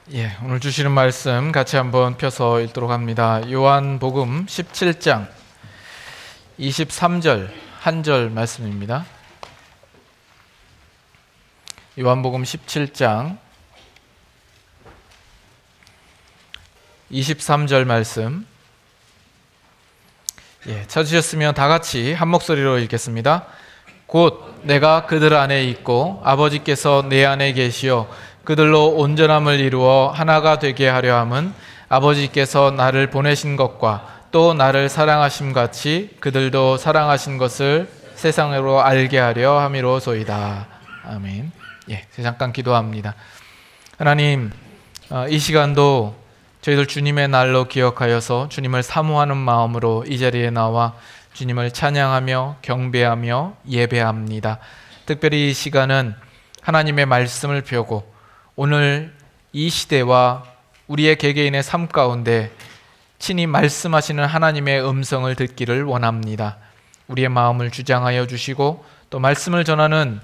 오늘 주시는 말씀 같이 한번 펴서 읽도록 합니다. 요한복음 17장 23절 한 절 말씀입니다. 요한복음 17장 23절 말씀 찾으셨으면 다 같이 한 목소리로 읽겠습니다. 곧 내가 그들 안에 있고 아버지께서 내 안에 계시어 그들로 온전함을 이루어 하나가 되게 하려 함은 아버지께서 나를 보내신 것과 또 나를 사랑하심 같이 그들도 사랑하신 것을 세상으로 알게 하려 함이로소이다. 아멘. 잠깐 기도합니다. 하나님, 이 시간도 저희들 주님의 날로 기억하여서 주님을 사모하는 마음으로 이 자리에 나와 주님을 찬양하며 경배하며 예배합니다. 특별히 이 시간은 하나님의 말씀을 펴고 오늘 이 시대와 우리의 개개인의 삶 가운데 친히 말씀하시는 하나님의 음성을 듣기를 원합니다. 우리의 마음을 주장하여 주시고 또 말씀을 전하는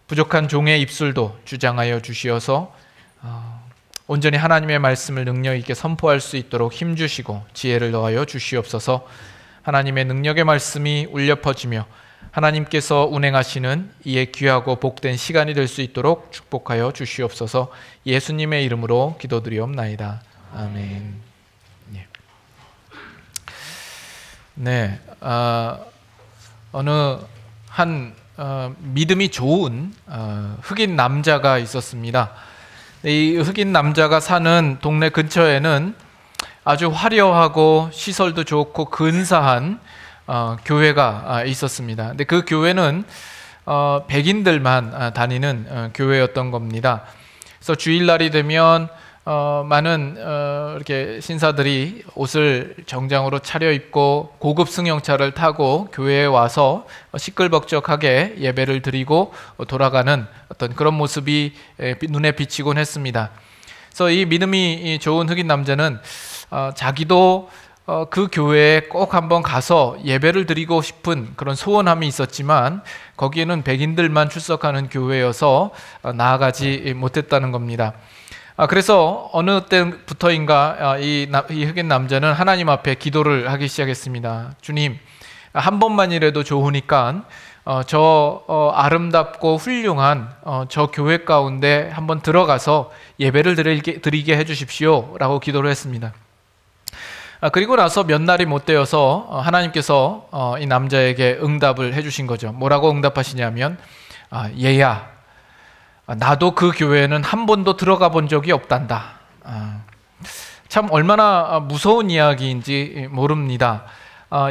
부족한 종의 입술도 주장하여 주시어서 온전히 하나님의 말씀을 능력 있게 선포할 수 있도록 힘주시고 지혜를 더하여 주시옵소서. 하나님의 능력의 말씀이 울려 퍼지며 하나님께서 운행하시는 이에 귀하고 복된 시간이 될 수 있도록 축복하여 주시옵소서. 예수님의 이름으로 기도드리옵나이다. 아멘. 어느 한 믿음이 좋은 흑인 남자가 있었습니다. 이 흑인 남자가 사는 동네 근처에는 아주 화려하고 시설도 좋고 근사한 교회가 있었습니다. 근데 그 교회는 백인들만 다니는 교회였던 겁니다. 그래서 주일날이 되면 많은 이렇게 신사들이 옷을 정장으로 차려입고 고급 승용차를 타고 교회에 와서 시끌벅적하게 예배를 드리고 돌아가는 어떤 그런 모습이 눈에 비치곤 했습니다. 그래서 이 믿음이 좋은 흑인 남자는 자기도 그 교회에 꼭 한번 가서 예배를 드리고 싶은 그런 소원함이 있었지만 거기에는 백인들만 출석하는 교회여서 나아가지 못했다는 겁니다. 그래서 어느 때부터인가 이 흑인 남자는 하나님 앞에 기도를 하기 시작했습니다. 주님, 한 번만이라도 좋으니까 저 아름답고 훌륭한 저 교회 가운데 한번 들어가서 예배를 드리게 해주십시오 라고 기도를 했습니다. 그리고 나서 몇 날이 못 되어서 하나님께서 이 남자에게 응답을 해주신 거죠. 뭐라고 응답하시냐면 얘야, 나도 그 교회에는 한 번도 들어가 본 적이 없단다. 참 얼마나 무서운 이야기인지 모릅니다.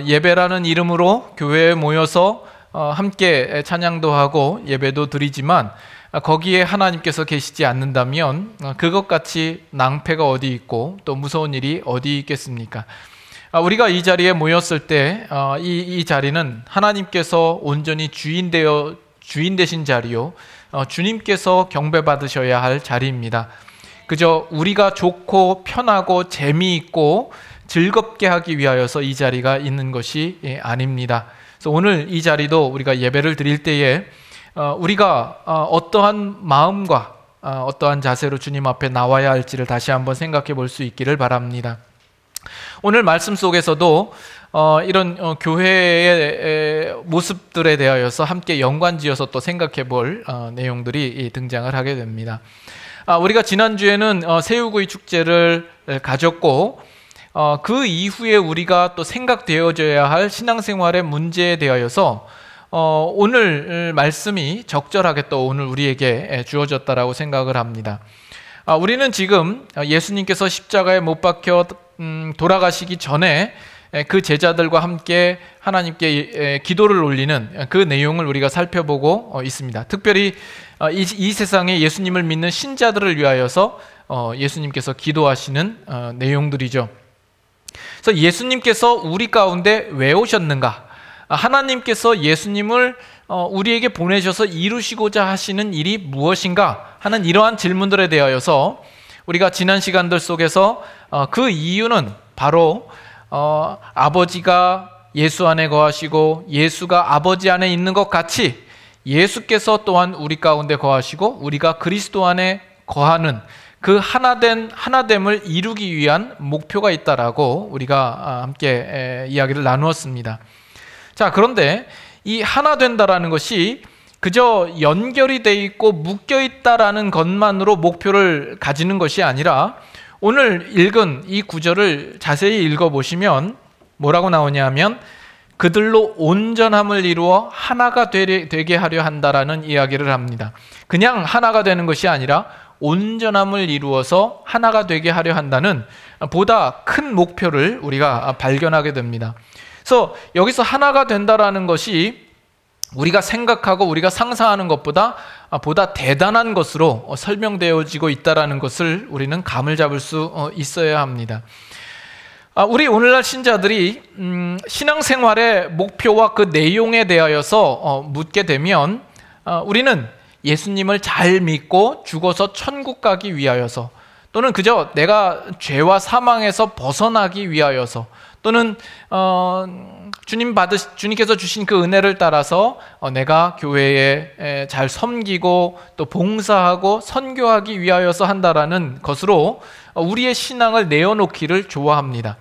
예배라는 이름으로 교회에 모여서 함께 찬양도 하고 예배도 드리지만 거기에 하나님께서 계시지 않는다면 그것같이 낭패가 어디 있고 또 무서운 일이 어디 있겠습니까? 우리가 이 자리에 모였을 때 이 자리는 하나님께서 온전히 주인 되신 자리요, 주님께서 경배받으셔야 할 자리입니다. 그저 우리가 좋고 편하고 재미있고 즐겁게 하기 위하여서 이 자리가 있는 것이 아닙니다. 그래서 오늘 이 자리도 우리가 예배를 드릴 때에 우리가 어떠한 마음과 어떠한 자세로 주님 앞에 나와야 할지를 다시 한번 생각해 볼 수 있기를 바랍니다. 오늘 말씀 속에서도 이런 교회의 모습들에 대하여서 함께 연관지어서 또 생각해 볼 내용들이 등장을 하게 됩니다. 우리가 지난주에는 새우구이 축제를 가졌고 그 이후에 우리가 또 생각되어져야 할 신앙생활의 문제에 대하여서 오늘 말씀이 적절하게 또 오늘 우리에게 주어졌다라고 생각을 합니다. 우리는 지금 예수님께서 십자가에 못 박혀 돌아가시기 전에 그 제자들과 함께 하나님께 기도를 올리는 그 내용을 우리가 살펴보고 있습니다. 특별히 이 세상에 예수님을 믿는 신자들을 위하여서 예수님께서 기도하시는 내용들이죠. 그래서 예수님께서 우리 가운데 왜 오셨는가? 하나님께서 예수님을 우리에게 보내셔서 이루시고자 하시는 일이 무엇인가 하는 이러한 질문들에 대하여서 우리가 지난 시간들 속에서 그 이유는 바로 아버지가 예수 안에 거하시고 예수가 아버지 안에 있는 것 같이 예수께서 또한 우리 가운데 거하시고 우리가 그리스도 안에 거하는 그 하나됨을 이루기 위한 목표가 있다라고 우리가 함께 이야기를 나누었습니다. 자, 그런데 이 하나 된다라는 것이 그저 연결이 돼 있고 묶여 있다라는 것만으로 목표를 가지는 것이 아니라 오늘 읽은 이 구절을 자세히 읽어보시면 뭐라고 나오냐면 그들로 온전함을 이루어 하나가 되게 하려 한다라는 이야기를 합니다. 그냥 하나가 되는 것이 아니라 온전함을 이루어서 하나가 되게 하려 한다는 보다 큰 목표를 우리가 발견하게 됩니다. 그래서 여기서 하나가 된다라는 것이 우리가 생각하고 우리가 상상하는 것보다 보다 대단한 것으로 설명되어지고 있다는 것을 우리는 감을 잡을 수 있어야 합니다. 우리 오늘날 신자들이 신앙생활의 목표와 그 내용에 대하여서 묻게 되면 우리는 예수님을 잘 믿고 죽어서 천국 가기 위하여서, 또는 그저 내가 죄와 사망에서 벗어나기 위하여서, 또는 주님께서 주신 그 은혜를 따라서 내가 교회에 잘 섬기고 또 봉사하고 선교하기 위하여서 한다라는 것으로 우리의 신앙을 내어놓기를 좋아합니다.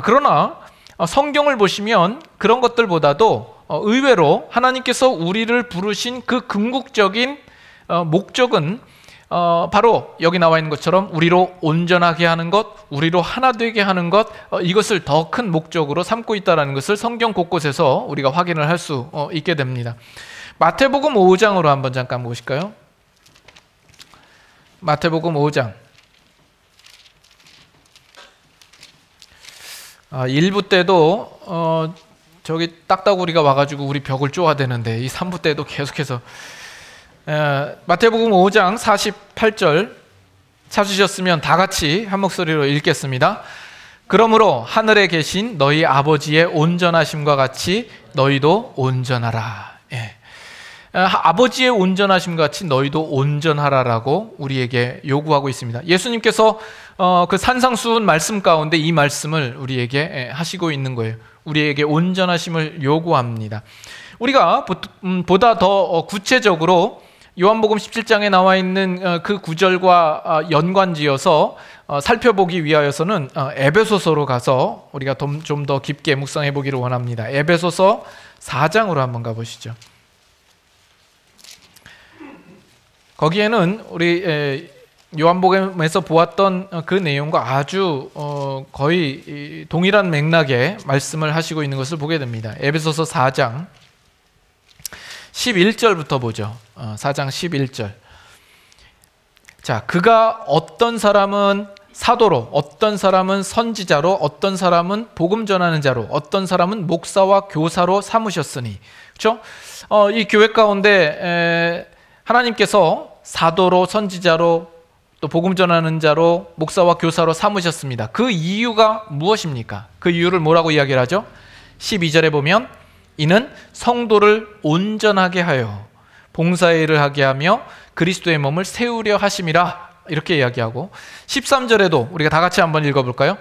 그러나 성경을 보시면 그런 것들보다도 의외로 하나님께서 우리를 부르신 그 궁극적인 목적은 바로 여기 나와 있는 것처럼 우리로 온전하게 하는 것, 우리로 하나 되게 하는 것, 이것을 더 큰 목적으로 삼고 있다는 것을 성경 곳곳에서 우리가 확인을 할 수 있게 됩니다. 마태복음 5장으로 한번 잠깐 보실까요? 마태복음 5장 1부 때도 저기 딱따구리가 와가지고 우리 벽을 쪼아대는데 이 3부 때도 계속해서 마태복음 5장 48절 찾으셨으면 다 같이 한 목소리로 읽겠습니다. 그러므로 하늘에 계신 너희 아버지의 온전하심과 같이 너희도 온전하라. 아버지의 온전하심과 같이 너희도 온전하라라고 우리에게 요구하고 있습니다. 예수님께서 그 산상수훈 말씀 가운데 이 말씀을 우리에게 하시고 있는 거예요. 우리에게 온전하심을 요구합니다. 우리가 보다 더 구체적으로 요한복음 17장에 나와 있는 그 구절과 연관지어서 살펴보기 위하여서는 에베소서로 가서 우리가 좀 더 깊게 묵상해 보기를 원합니다. 에베소서 4장으로 한번 가보시죠. 거기에는 우리 요한복음에서 보았던 그 내용과 아주 거의 동일한 맥락의 말씀을 하시고 있는 것을 보게 됩니다. 에베소서 4장 11절부터 보죠. 4장 11절. 자, 그가 어떤 사람은 사도로, 어떤 사람은 선지자로, 어떤 사람은 복음 전하는 자로, 어떤 사람은 목사와 교사로 삼으셨으니. 그렇죠? 이 교회 가운데 하나님께서 사도로, 선지자로, 또 복음 전하는 자로, 목사와 교사로 삼으셨습니다. 그 이유가 무엇입니까? 그 이유를 뭐라고 이야기를 하죠? 12절에 보면 이는 성도를 온전하게 하여 봉사의 일을 하게 하며 그리스도의 몸을 세우려 하심이라, 이렇게 이야기하고 13절에도 우리가 다 같이 한번 읽어볼까요?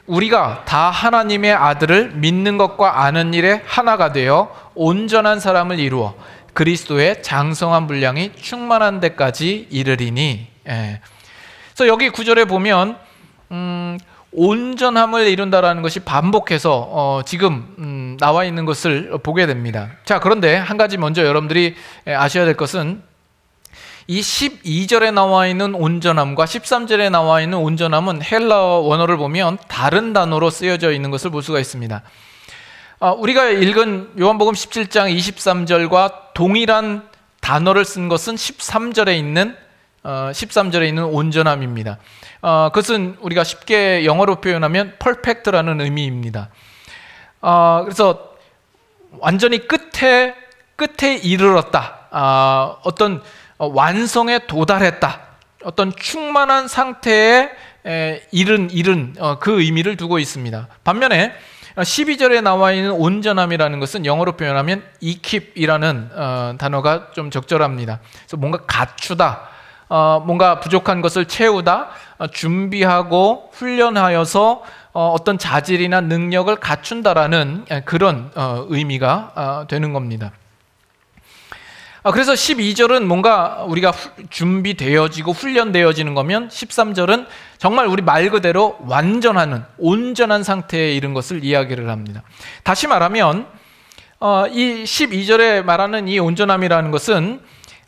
우리가 다 하나님의 아들을 믿는 것과 아는 일에 하나가 되어 온전한 사람을 이루어 그리스도의 장성한 분량이 충만한 데까지 이르리니. 그래서 여기 9절에 보면 온전함을 이룬다라는 것이 반복해서 지금 나와 있는 것을 보게 됩니다. 자, 그런데 한 가지 먼저 여러분들이 아셔야 될 것은 이 12절에 나와 있는 온전함과 13절에 나와 있는 온전함은 헬라어 원어를 보면 다른 단어로 쓰여져 있는 것을 볼 수가 있습니다. 우리가 읽은 요한복음 17장 23절과 동일한 단어를 쓴 것은 13절에 있는 온전함입니다. 그것은 우리가 쉽게 영어로 표현하면 perfect라는 의미입니다. 그래서 완전히 끝에 이르렀다. 어떤 완성에 도달했다. 어떤 충만한 상태에 이른 그 의미를 두고 있습니다. 반면에 12절에 나와 있는 온전함이라는 것은 영어로 표현하면 equip이라는 단어가 좀 적절합니다. 그래서 뭔가 갖추다, 뭔가 부족한 것을 채우다, 준비하고 훈련하여서 어떤 자질이나 능력을 갖춘다라는 그런 의미가 되는 겁니다. 그래서 12절은 뭔가 우리가 준비되어지고 훈련되어지는 거면 13절은 정말 우리 말 그대로 완전하는 온전한 상태에 이른 것을 이야기를 합니다. 다시 말하면 이 12절에 말하는 이 온전함이라는 것은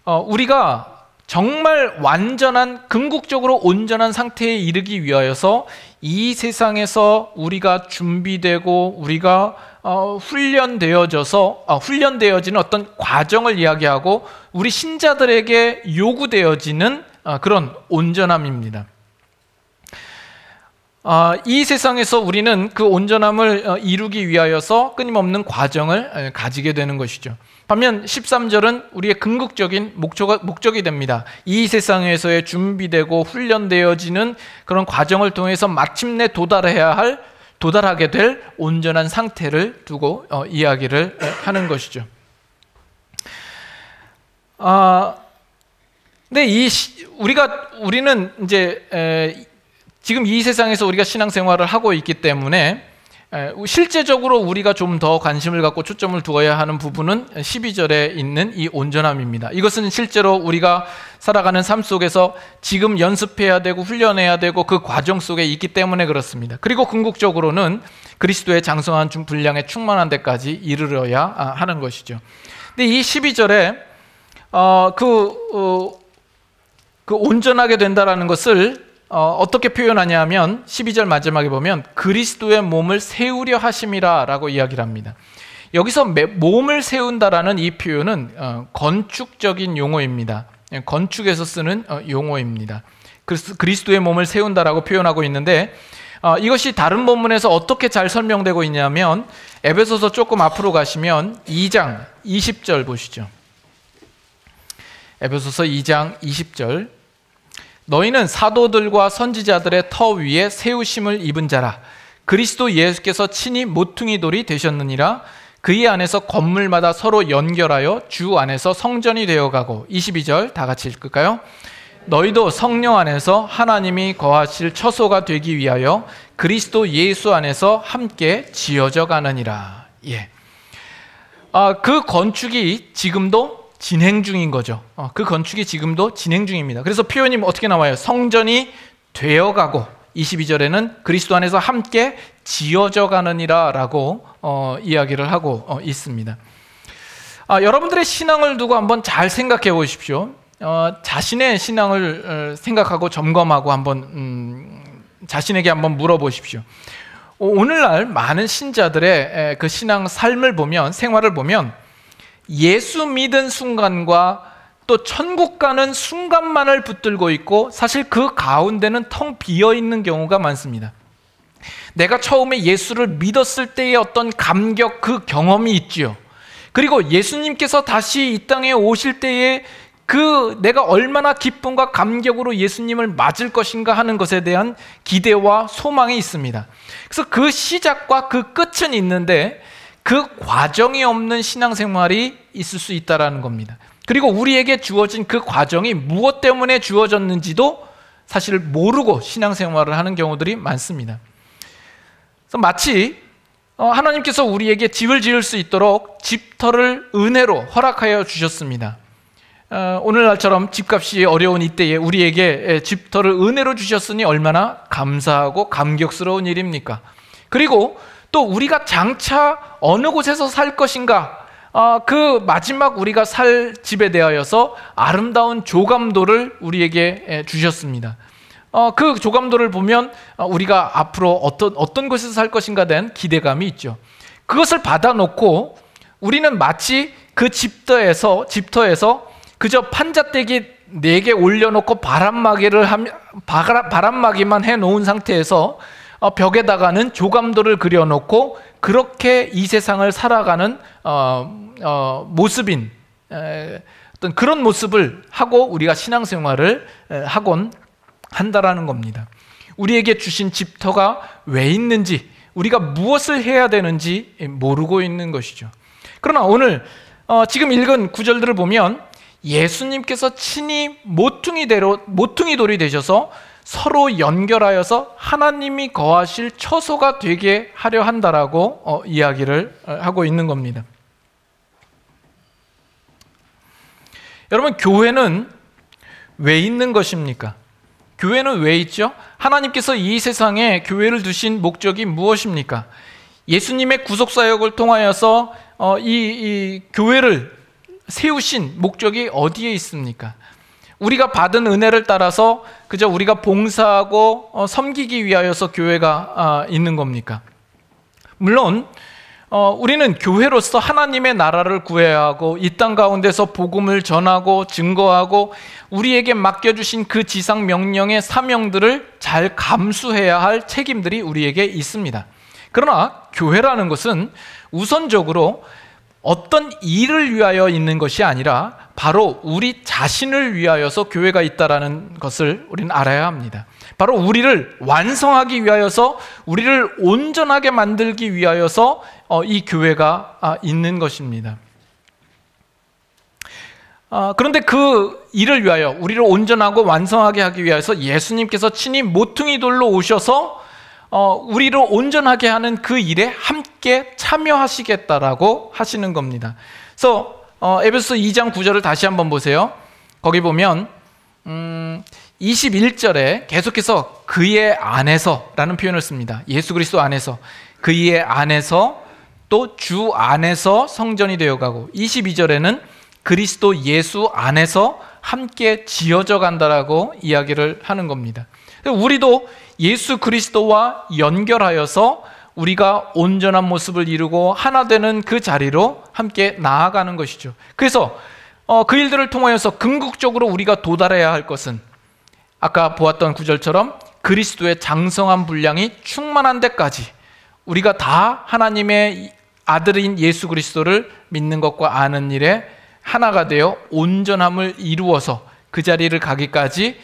우리가 정말 완전한 궁극적으로 온전한 상태에 이르기 위하여서 이 세상에서 우리가 준비되고 우리가 훈련되어지는 어떤 과정을 이야기하고 우리 신자들에게 요구되어지는 그런 온전함입니다. 이 세상에서 우리는 그 온전함을 이루기 위하여서 끊임없는 과정을 가지게 되는 것이죠. 반면 13절은 우리의 궁극적인 목적이 됩니다. 이 세상에서의 준비되고 훈련되어지는 그런 과정을 통해서 마침내 도달하게 될 온전한 상태를 두고 이야기를 하는 것이죠. 근데 우리는 이제 지금 이 세상에서 우리가 신앙생활을 하고 있기 때문에 실제적으로 우리가 좀 더 관심을 갖고 초점을 두어야 하는 부분은 12절에 있는 이 온전함입니다. 이것은 실제로 우리가 살아가는 삶 속에서 지금 연습해야 되고 훈련해야 되고 그 과정 속에 있기 때문에 그렇습니다. 그리고 궁극적으로는 그리스도의 장성한 분량에 충만한 데까지 이르러야 하는 것이죠. 근데 이 12절에 그 온전하게 된다라는 것을 어떻게 표현하냐 하면 12절 마지막에 보면 그리스도의 몸을 세우려 하심이라 라고 이야기를 합니다. 여기서 몸을 세운다라는 이 표현은 건축적인 용어입니다. 건축에서 쓰는 용어입니다. 그리스도의 몸을 세운다라고 표현하고 있는데 이것이 다른 본문에서 어떻게 잘 설명되고 있냐면 에베소서 조금 앞으로 가시면 2장 20절 보시죠. 에베소서 2장 20절 너희는 사도들과 선지자들의 터 위에 세우심을 입은 자라 그리스도 예수께서 친히 모퉁이 돌이 되셨느니라 그의 안에서 건물마다 서로 연결하여 주 안에서 성전이 되어가고 22절 다 같이 읽을까요? 너희도 성령 안에서 하나님이 거하실 처소가 되기 위하여 그리스도 예수 안에서 함께 지어져 가느니라. 그 건축이 지금도 진행 중인 거죠. 그 건축이 지금도 진행 중입니다. 그래서 표현이 어떻게 나와요? 성전이 되어가고 22절에는 그리스도 안에서 함께 지어져 가느니라 라고 이야기를 하고 있습니다. 여러분들의 신앙을 두고 한번 잘 생각해 보십시오. 자신의 신앙을 생각하고 점검하고 한번 자신에게 한번 물어보십시오. 오늘날 많은 신자들의 그 신앙 삶을 보면 생활을 보면 예수 믿은 순간과 또 천국 가는 순간만을 붙들고 있고 사실 그 가운데는 텅 비어 있는 경우가 많습니다. 내가 처음에 예수를 믿었을 때의 어떤 감격 그 경험이 있지요. 그리고 예수님께서 다시 이 땅에 오실 때에 그 내가 얼마나 기쁨과 감격으로 예수님을 맞을 것인가 하는 것에 대한 기대와 소망이 있습니다. 그래서 그 시작과 그 끝은 있는데 그 과정이 없는 신앙생활이 있을 수 있다는 겁니다. 그리고 우리에게 주어진 그 과정이 무엇 때문에 주어졌는지도 사실 모르고 신앙생활을 하는 경우들이 많습니다. 그래서 마치 하나님께서 우리에게 집을 지을 수 있도록 집터를 은혜로 허락하여 주셨습니다. 오늘날처럼 집값이 어려운 이때에 우리에게 집터를 은혜로 주셨으니 얼마나 감사하고 감격스러운 일입니까? 그리고 또 우리가 장차 어느 곳에서 살 것인가 그 마지막 우리가 살 집에 대하여서 아름다운 조감도를 우리에게 주셨습니다. 그 조감도를 보면 우리가 앞으로 어떤 곳에서 살 것인가 된 기대감이 있죠. 그것을 받아놓고 우리는 마치 그 집터에서 그저 판잣대기 4개 올려놓고 바람막이만 해놓은 상태에서 벽에다가는 조감도를 그려놓고 그렇게 이 세상을 살아가는 모습인 어떤 그런 모습을 하고 우리가 신앙생활을 하곤 한다라는 겁니다. 우리에게 주신 집터가 왜 있는지 우리가 무엇을 해야 되는지 모르고 있는 것이죠. 그러나 오늘 지금 읽은 구절들을 보면 예수님께서 친히 모퉁이 돌이 되셔서 서로 연결하여서 하나님이 거하실 처소가 되게 하려 한다라고 이야기를 하고 있는 겁니다. 여러분, 교회는 왜 있는 것입니까? 교회는 왜 있죠? 하나님께서 이 세상에 교회를 두신 목적이 무엇입니까? 예수님의 구속사역을 통하여서 이 교회를 세우신 목적이 어디에 있습니까? 우리가 받은 은혜를 따라서 그저 우리가 봉사하고 섬기기 위하여서 교회가 있는 겁니까? 물론 우리는 교회로서 하나님의 나라를 구해야 하고 이 땅 가운데서 복음을 전하고 증거하고 우리에게 맡겨주신 그 지상 명령의 사명들을 잘 감수해야 할 책임들이 우리에게 있습니다. 그러나 교회라는 것은 우선적으로 어떤 일을 위하여 있는 것이 아니라 바로 우리 자신을 위하여서 교회가 있다는 것을 우리는 알아야 합니다. 바로 우리를 완성하기 위하여서, 우리를 온전하게 만들기 위하여서 이 교회가 있는 것입니다. 그런데 그 일을 위하여, 우리를 온전하고 완성하게 하기 위해서 예수님께서 친히 모퉁이 돌로 오셔서 우리를 온전하게 하는 그 일에 함께 참여하시겠다라고 하시는 겁니다. 그래서 에베소서 2장 9절을 다시 한번 보세요. 거기 보면 21절에 계속해서 그의 안에서라는 표현을 씁니다. 예수 그리스도 안에서, 그의 안에서, 또 주 안에서 성전이 되어가고, 22절에는 그리스도 예수 안에서 함께 지어져 간다라고 이야기를 하는 겁니다. 우리도 예수 그리스도와 연결하여서 우리가 온전한 모습을 이루고 하나 되는 그 자리로 함께 나아가는 것이죠. 그래서 그 일들을 통하여서 궁극적으로 우리가 도달해야 할 것은 아까 보았던 구절처럼 그리스도의 장성한 분량이 충만한 데까지 우리가 다 하나님의 아들인 예수 그리스도를 믿는 것과 아는 일에 하나가 되어 온전함을 이루어서 그 자리를 가기까지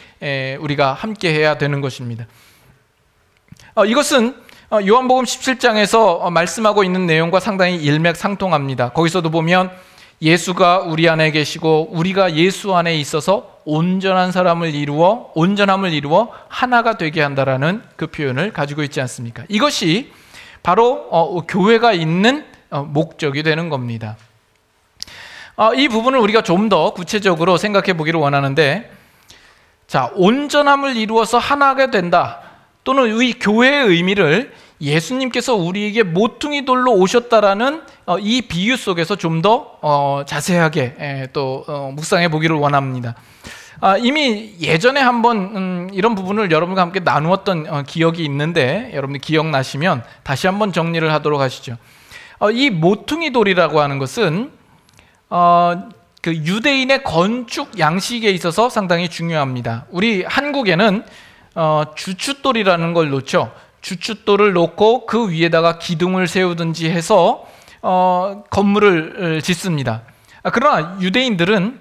우리가 함께 해야 되는 것입니다. 이것은 요한복음 17장에서 말씀하고 있는 내용과 상당히 일맥상통합니다. 거기서도 보면 예수가 우리 안에 계시고 우리가 예수 안에 있어서 온전함을 이루어 하나가 되게 한다라는 그 표현을 가지고 있지 않습니까? 이것이 바로 교회가 있는 목적이 되는 겁니다. 이 부분을 우리가 좀 더 구체적으로 생각해 보기를 원하는데, 자, 온전함을 이루어서 하나가 된다, 또는 이 교회의 의미를 예수님께서 우리에게 모퉁이 돌로 오셨다라는 이 비유 속에서 좀 더 자세하게 또 묵상해 보기를 원합니다. 이미 예전에 한번 이런 부분을 여러분과 함께 나누었던 기억이 있는데, 여러분들 기억나시면 다시 한번 정리를 하도록 하시죠. 이 모퉁이 돌이라고 하는 것은 그 유대인의 건축 양식에 있어서 상당히 중요합니다. 우리 한국에는 주춧돌이라는 걸 놓죠. 주춧돌을 놓고 그 위에다가 기둥을 세우든지 해서 건물을 짓습니다. 그러나 유대인들은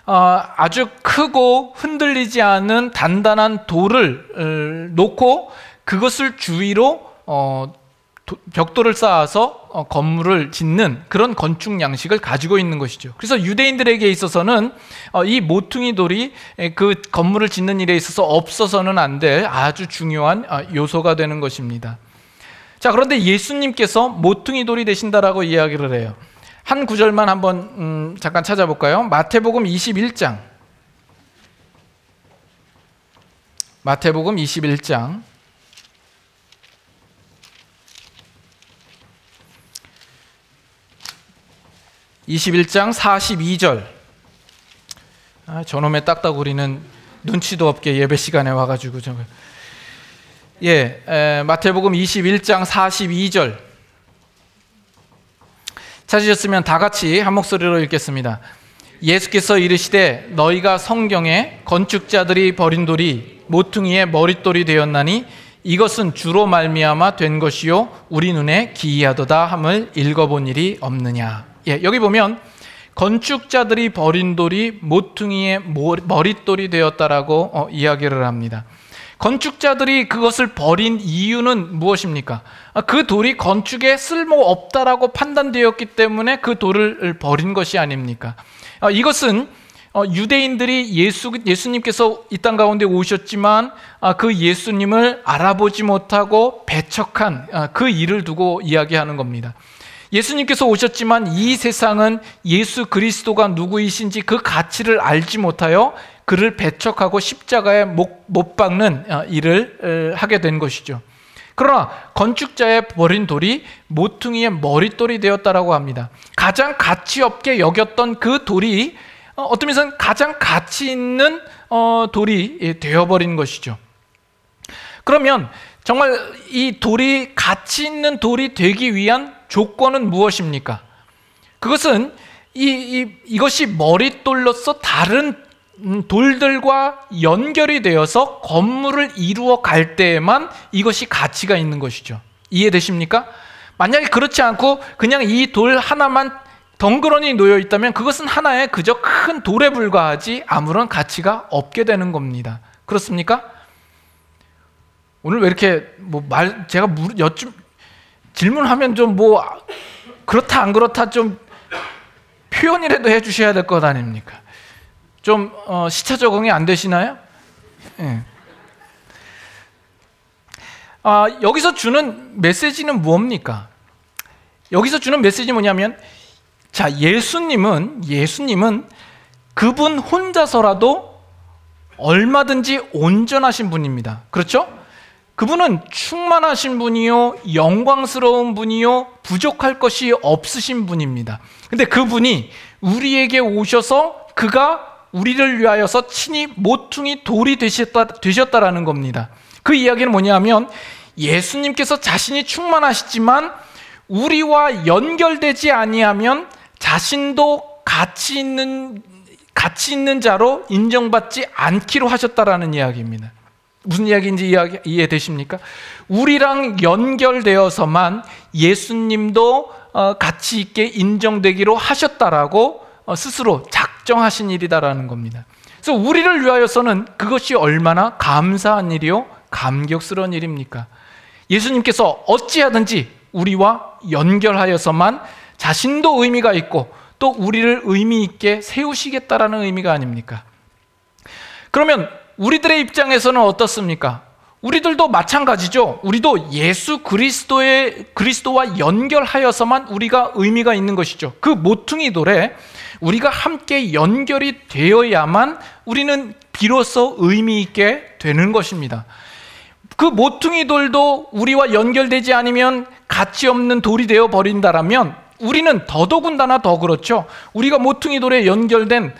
아주 크고 흔들리지 않은 단단한 돌을 놓고 그것을 주위로 벽돌을 쌓아서 건물을 짓는 그런 건축 양식을 가지고 있는 것이죠. 그래서 유대인들에게 있어서는 이 모퉁이 돌이 그 건물을 짓는 일에 있어서 없어서는 안 될 아주 중요한 요소가 되는 것입니다. 자, 그런데 예수님께서 모퉁이 돌이 되신다라고 이야기를 해요. 한 구절만 한번 잠깐 찾아볼까요? 마태복음 21장. 마태복음 21장 21장 42절. 저놈의 딱따구리는 눈치도 없게 예배 시간에 와가지고 마태복음 21장 42절 찾으셨으면 다 같이 한 목소리로 읽겠습니다. 예수께서 이르시되 너희가 성경에 건축자들이 버린 돌이 모퉁이의 머릿돌이 되었나니 이것은 주로 말미암아 된 것이요 우리 눈에 기이하도다 함을 읽어본 일이 없느냐. 여기 보면 건축자들이 버린 돌이 모퉁이의 머릿돌이 되었다라고 이야기를 합니다. 건축자들이 그것을 버린 이유는 무엇입니까? 그 돌이 건축에 쓸모없다라고 판단되었기 때문에 그 돌을 버린 것이 아닙니까? 이것은 유대인들이 예수님께서 이 땅 가운데 오셨지만 그 예수님을 알아보지 못하고 배척한 그 일을 두고 이야기하는 겁니다. 예수님께서 오셨지만 이 세상은 예수 그리스도가 누구이신지 그 가치를 알지 못하여 그를 배척하고 십자가에 못 박는 일을 하게 된 것이죠. 그러나 건축자의 버린 돌이 모퉁이의 머릿돌이 되었다라고 합니다. 가장 가치 없게 여겼던 그 돌이 어떤 면에서는 가장 가치 있는 돌이 되어버린 것이죠. 그러면 정말 이 돌이 가치 있는 돌이 되기 위한 조건은 무엇입니까? 그것은 이것이 머릿돌로서 다른 돌들과 연결이 되어서 건물을 이루어 갈 때에만 이것이 가치가 있는 것이죠. 이해되십니까? 만약에 그렇지 않고 그냥 이 돌 하나만 덩그러니 놓여 있다면 그것은 하나의 그저 큰 돌에 불과하지 아무런 가치가 없게 되는 겁니다. 그렇습니까? 오늘 왜 이렇게 제가 질문하면 좀 그렇다 안 그렇다 좀 표현이라도 해주셔야 될 것 아닙니까? 좀 시차 적응이 안 되시나요? 네. 여기서 주는 메시지는 뭡니까? 여기서 주는 메시지는 뭐냐면, 자, 예수님은 그분 혼자서라도 얼마든지 온전하신 분입니다. 그렇죠? 그분은 충만하신 분이요, 영광스러운 분이요, 부족할 것이 없으신 분입니다. 근데 그분이 우리에게 오셔서 그가 우리를 위하여서 친히 모퉁이 돌이 되셨다라는 겁니다. 그 이야기는 뭐냐면, 예수님께서 자신이 충만하시지만 우리와 연결되지 아니하면 자신도 가치 있는 자로 인정받지 않기로 하셨다라는 이야기입니다. 무슨 이야기인지 이해되십니까? 우리랑 연결되어서만 예수님도 가치 있게 인정되기로 하셨다라고 스스로 작정하신 일이다라는 겁니다. 그래서 우리를 위하여서는 그것이 얼마나 감사한 일이요, 감격스러운 일입니까? 예수님께서 어찌하든지 우리와 연결하여서만 자신도 의미가 있고 또 우리를 의미 있게 세우시겠다라는 의미가 아닙니까? 그러면 우리들의 입장에서는 어떻습니까? 우리들도 마찬가지죠. 우리도 예수 그리스도와 연결하여서만 우리가 의미가 있는 것이죠. 그 모퉁이 돌에 우리가 함께 연결이 되어야만 우리는 비로소 의미 있게 되는 것입니다. 그 모퉁이 돌도 우리와 연결되지 않으면 가치 없는 돌이 되어 버린다라면 우리는 더더군다나 더 그렇죠. 우리가 모퉁이 돌에 연결된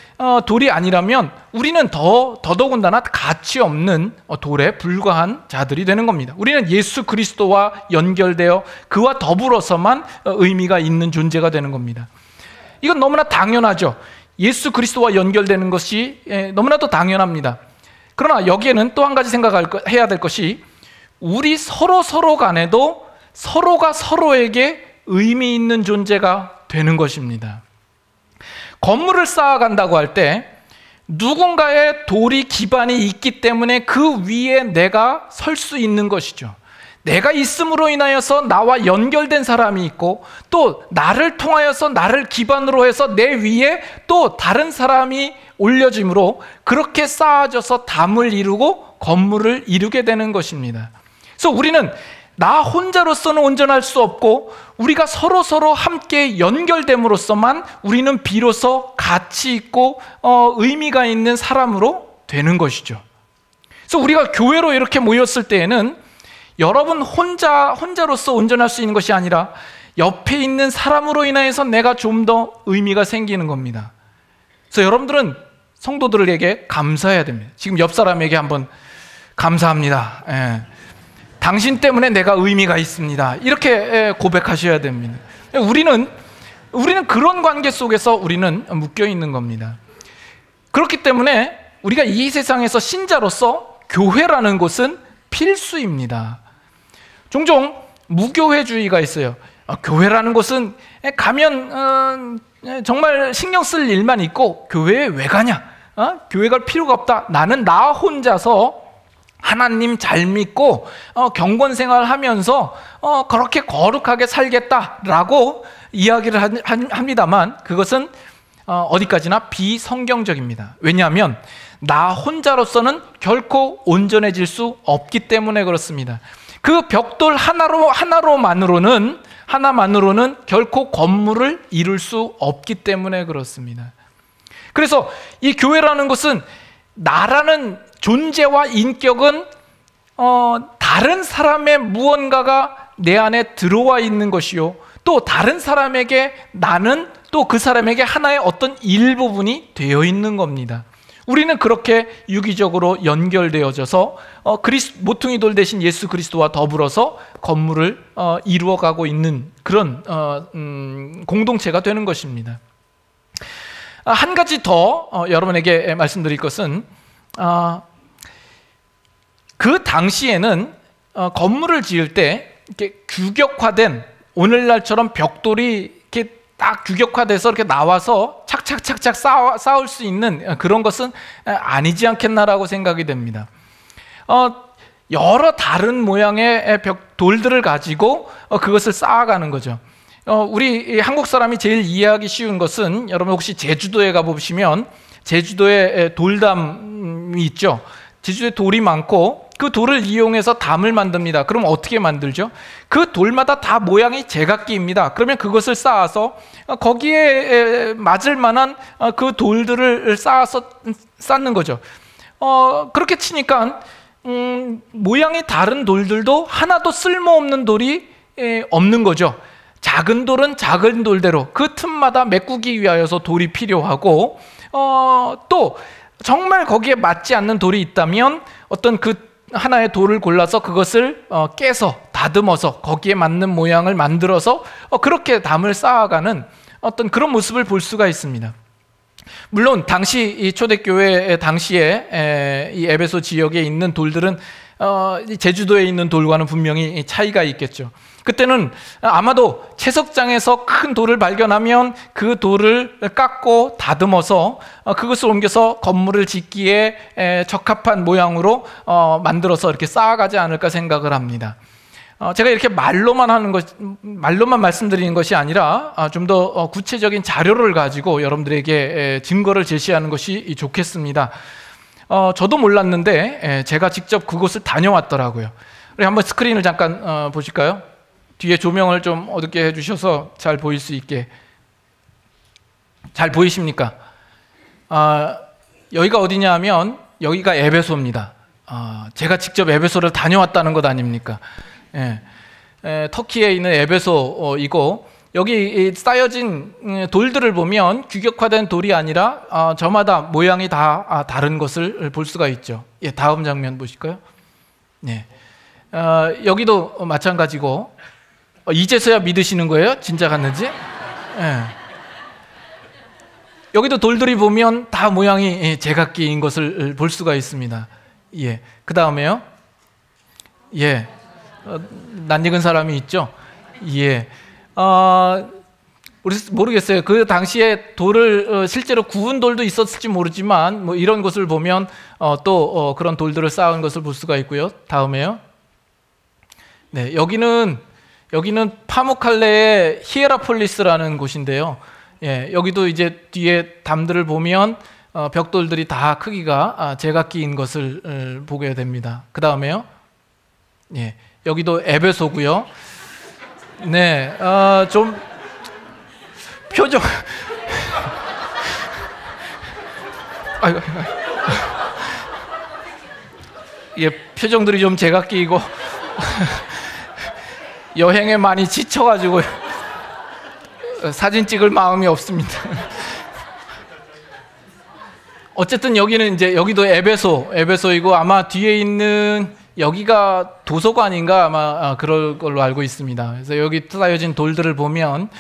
돌이 아니라면 우리는 더더군다나 가치 없는 돌에 불과한 자들이 되는 겁니다. 우리는 예수 그리스도와 연결되어 그와 더불어서만 의미가 있는 존재가 되는 겁니다. 이건 너무나 당연하죠. 예수 그리스도와 연결되는 것이 너무나도 당연합니다. 그러나 여기에는 또 한 가지 생각해야 될 것이, 우리 서로 간에도 서로가 서로에게 의미 있는 존재가 되는 것입니다. 건물을 쌓아간다고 할 때 누군가의 돌이 기반이 있기 때문에 그 위에 내가 설 수 있는 것이죠. 내가 있음으로 인하여서 나와 연결된 사람이 있고, 또 나를 통하여서 나를 기반으로 해서 내 위에 또 다른 사람이 올려짐으로 그렇게 쌓아져서 담을 이루고 건물을 이루게 되는 것입니다. 그래서 우리는 나 혼자로서는 온전할 수 없고 우리가 서로 함께 연결됨으로써만 우리는 비로소 가치 있고 의미가 있는 사람으로 되는 것이죠. 그래서 우리가 교회로 이렇게 모였을 때에는 여러분 혼자로서 온전할 수 있는 것이 아니라 옆에 있는 사람으로 인하여서 내가 좀 더 의미가 생기는 겁니다. 그래서 여러분들은 성도들에게 감사해야 됩니다. 지금 옆 사람에게 한번 감사합니다. 당신 때문에 내가 의미가 있습니다. 이렇게 고백하셔야 됩니다. 우리는 그런 관계 속에서 우리는 묶여 있는 겁니다. 그렇기 때문에 우리가 이 세상에서 신자로서 교회라는 곳은 필수입니다. 종종 무교회주의가 있어요. 교회라는 곳은 가면 정말 신경 쓸 일만 있고 교회에 왜 가냐? 교회 갈 필요가 없다. 나는 나 혼자서 하나님 잘 믿고 경건 생활하면서 그렇게 거룩하게 살겠다라고 이야기를 합니다만, 그것은 어디까지나 비성경적입니다. 왜냐하면 나 혼자로서는 결코 온전해질 수 없기 때문에 그렇습니다. 그 벽돌 하나로만으로는 하나만으로는 결코 건물을 이룰 수 없기 때문에 그렇습니다. 그래서 이 교회라는 것은 나라는 존재와 인격은 다른 사람의 무언가가 내 안에 들어와 있는 것이요, 또 다른 사람에게 나는 또 그 사람에게 하나의 어떤 일부분이 되어 있는 겁니다. 우리는 그렇게 유기적으로 연결되어져서 모퉁이 돌 대신 예수 그리스도와 더불어서 건물을 이루어가고 있는 그런 공동체가 되는 것입니다. 한 가지 더 여러분에게 말씀드릴 것은, 그 당시에는 건물을 지을 때 이렇게 규격화된, 오늘날처럼 벽돌이 이렇게 딱 규격화돼서 이렇게 나와서 착착착착 쌓을 수 있는 그런 것은 아니지 않겠나라고 생각이 됩니다. 여러 다른 모양의 돌들을 가지고 그것을 쌓아가는 거죠. 우리 한국 사람이 제일 이해하기 쉬운 것은, 여러분 혹시 제주도에 가보시면 제주도에 돌담이 있죠. 제주도에 돌이 많고 그 돌을 이용해서 담을 만듭니다. 그럼 어떻게 만들죠? 그 돌마다 다 모양이 제각기입니다. 그러면 그것을 쌓아서 거기에 맞을 만한 그 돌들을 쌓는 거죠. 그렇게 치니까 모양이 다른 돌들도 하나도 쓸모없는 돌이 없는 거죠. 작은 돌은 작은 돌대로 그 틈마다 메꾸기 위하여서 돌이 필요하고, 또 정말 거기에 맞지 않는 돌이 있다면 어떤 그 하나의 돌을 골라서 그것을 깨서 다듬어서 거기에 맞는 모양을 만들어서 그렇게 담을 쌓아가는 어떤 그런 모습을 볼 수가 있습니다. 물론 당시 이 초대교회 당시에 이 에베소 지역에 있는 돌들은 제주도에 있는 돌과는 분명히 차이가 있겠죠. 그때는 아마도 채석장에서 큰 돌을 발견하면 그 돌을 깎고 다듬어서 그것을 옮겨서 건물을 짓기에 적합한 모양으로 만들어서 이렇게 쌓아가지 않을까 생각을 합니다. 제가 이렇게 말로만 말씀드리는 것이 아니라 좀 더 구체적인 자료를 가지고 여러분들에게 증거를 제시하는 것이 좋겠습니다. 저도 몰랐는데 제가 직접 그곳을 다녀왔더라고요. 우리 한번 스크린을 잠깐 보실까요? 뒤에 조명을 좀 어둡게 해주셔서 잘 보일 수 있게. 잘 보이십니까? 여기가 어디냐 하면 여기가 에베소입니다. 제가 직접 에베소를 다녀왔다는 것 아닙니까? 터키에 있는 에베소이고, 여기 쌓여진 돌들을 보면 규격화된 돌이 아니라 저마다 모양이 다 다른 것을 볼 수가 있죠. 다음 장면 보실까요? 여기도 마찬가지고, 이제서야 믿으시는 거예요? 진짜 갔는지? 여기도 돌들이 보면 다 모양이 제각기인 것을 볼 수가 있습니다. 그 다음에요. 낯익은 사람이 있죠? 우리 모르겠어요. 그 당시에 돌을 실제로 구운 돌도 있었을지 모르지만 뭐 이런 것을 보면 또 그런 돌들을 쌓은 것을 볼 수가 있고요. 다음에요. 여기는 파무칼레의 히에라폴리스라는 곳인데요. 여기도 이제 뒤에 담들을 보면 벽돌들이 다 크기가 제각기인 것을 보게 됩니다. 그 다음에요. 여기도 에베소고요. 좀 표정 아이고. 표정들이 좀 제각기이고 여행에 많이 지쳐가지고 사진 찍을 마음이 없습니다. 어쨌든 여기는 이제 여기도 에베소이고, 아마 뒤에 있는 여기가 도서관인가 아마 그럴 걸로 알고 있습니다. 그래서 여기 쌓여진 돌들을 보면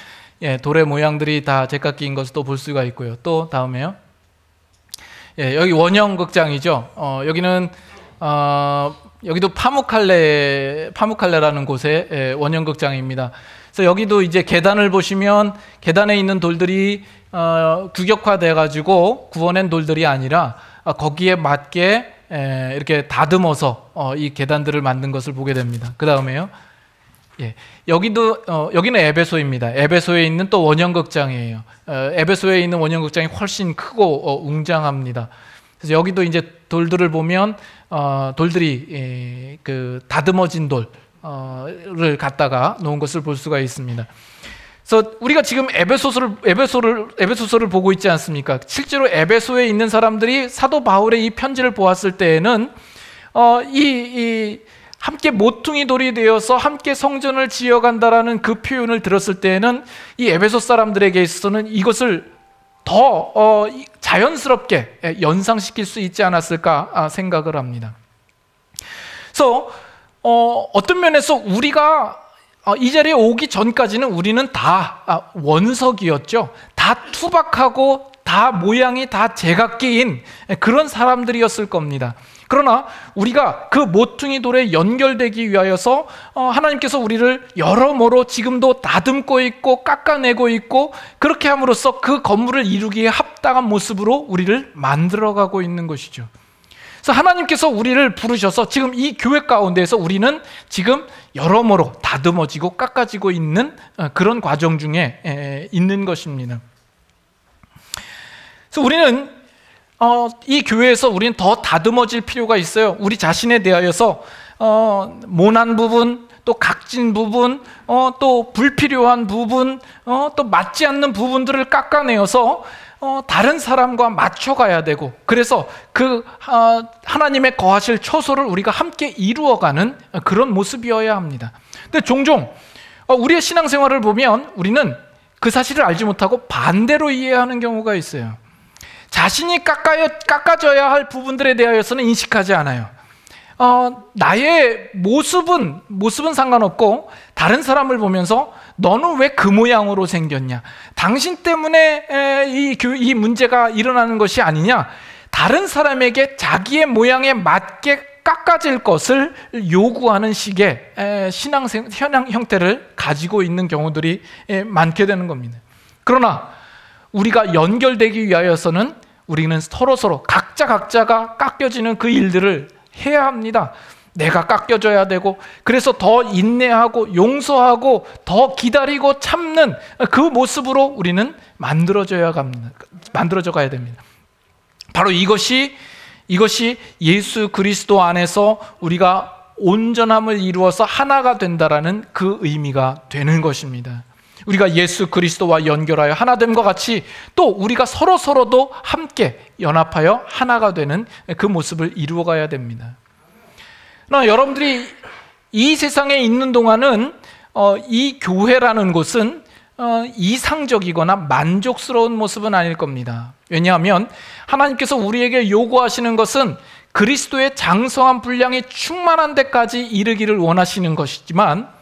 돌의 모양들이 다 제각기인 것을 또 볼 수가 있고요. 또 다음에요. 여기 원형극장이죠. 여기는 여기도 파무칼레라는 곳의 원형극장입니다. 그래서 여기도 이제 계단을 보시면 계단에 있는 돌들이 규격화돼 가지고 구워낸 돌들이 아니라 거기에 맞게 이렇게 다듬어서 이 계단들을 만든 것을 보게 됩니다. 그 다음에요. 여기는 에베소입니다. 에베소에 있는 또 원형극장이에요. 에베소에 있는 원형극장이 훨씬 크고 웅장합니다. 그래서 여기도 이제 돌들을 보면 돌들이 그 다듬어진 돌, 를 갖다가 놓은 것을 볼 수가 있습니다. 그래서 우리가 지금 에베소서를 보고 있지 않습니까? 실제로 에베소에 있는 사람들이 사도 바울의 이 편지를 보았을 때에는 함께 모퉁이 돌이 되어서 함께 성전을 지어간다라는 그 표현을 들었을 때에는 이 에베소 사람들에게 있어서는 이것을 더 자연스럽게 연상시킬 수 있지 않았을까 생각을 합니다. 그래서 어떤 면에서 우리가 이 자리에 오기 전까지는 우리는 다 원석이었죠. 다 투박하고 다 모양이 다 제각기인 그런 사람들이었을 겁니다. 그러나 우리가 그 모퉁이 돌에 연결되기 위하여서 하나님께서 우리를 여러모로 지금도 다듬고 있고 깎아내고 있고 그렇게 함으로써 그 건물을 이루기에 합당한 모습으로 우리를 만들어가고 있는 것이죠. 그래서 하나님께서 우리를 부르셔서 지금 이 교회 가운데에서 우리는 지금 여러모로 다듬어지고 깎아지고 있는 그런 과정 중에 있는 것입니다. 그래서 우리는 이 교회에서 우리는 더 다듬어질 필요가 있어요. 우리 자신에 대하여서 모난 부분, 또 각진 부분, 또 불필요한 부분, 또 맞지 않는 부분들을 깎아내어서 다른 사람과 맞춰가야 되고, 그래서 그 하나님의 거하실 처소를 우리가 함께 이루어가는 그런 모습이어야 합니다. 근데 종종 우리의 신앙생활을 보면 우리는 그 사실을 알지 못하고 반대로 이해하는 경우가 있어요. 자신이 깎아져야 할 부분들에 대하여서는 인식하지 않아요. 나의 모습은 상관없고 다른 사람을 보면서 너는 왜 그 모양으로 생겼냐? 당신 때문에 이 문제가 일어나는 것이 아니냐? 다른 사람에게 자기의 모양에 맞게 깎아질 것을 요구하는 식의 신앙 형태를 가지고 있는 경우들이 많게 되는 겁니다. 그러나 우리가 연결되기 위하여서는 우리는 서로 각자가 깎여지는 그 일들을 해야 합니다. 내가 깎여져야 되고, 그래서 더 인내하고 용서하고 더 기다리고 참는 그 모습으로 우리는 만들어져 가야 됩니다. 바로 이것이 예수 그리스도 안에서 우리가 온전함을 이루어서 하나가 된다라는 그 의미가 되는 것입니다. 우리가 예수 그리스도와 연결하여 하나됨과 같이 또 우리가 서로도 함께 연합하여 하나가 되는 그 모습을 이루어가야 됩니다. 그러나 여러분들이 이 세상에 있는 동안은 이 교회라는 곳은 이상적이거나 만족스러운 모습은 아닐 겁니다. 왜냐하면 하나님께서 우리에게 요구하시는 것은 그리스도의 장성한 분량이 충만한 데까지 이르기를 원하시는 것이지만,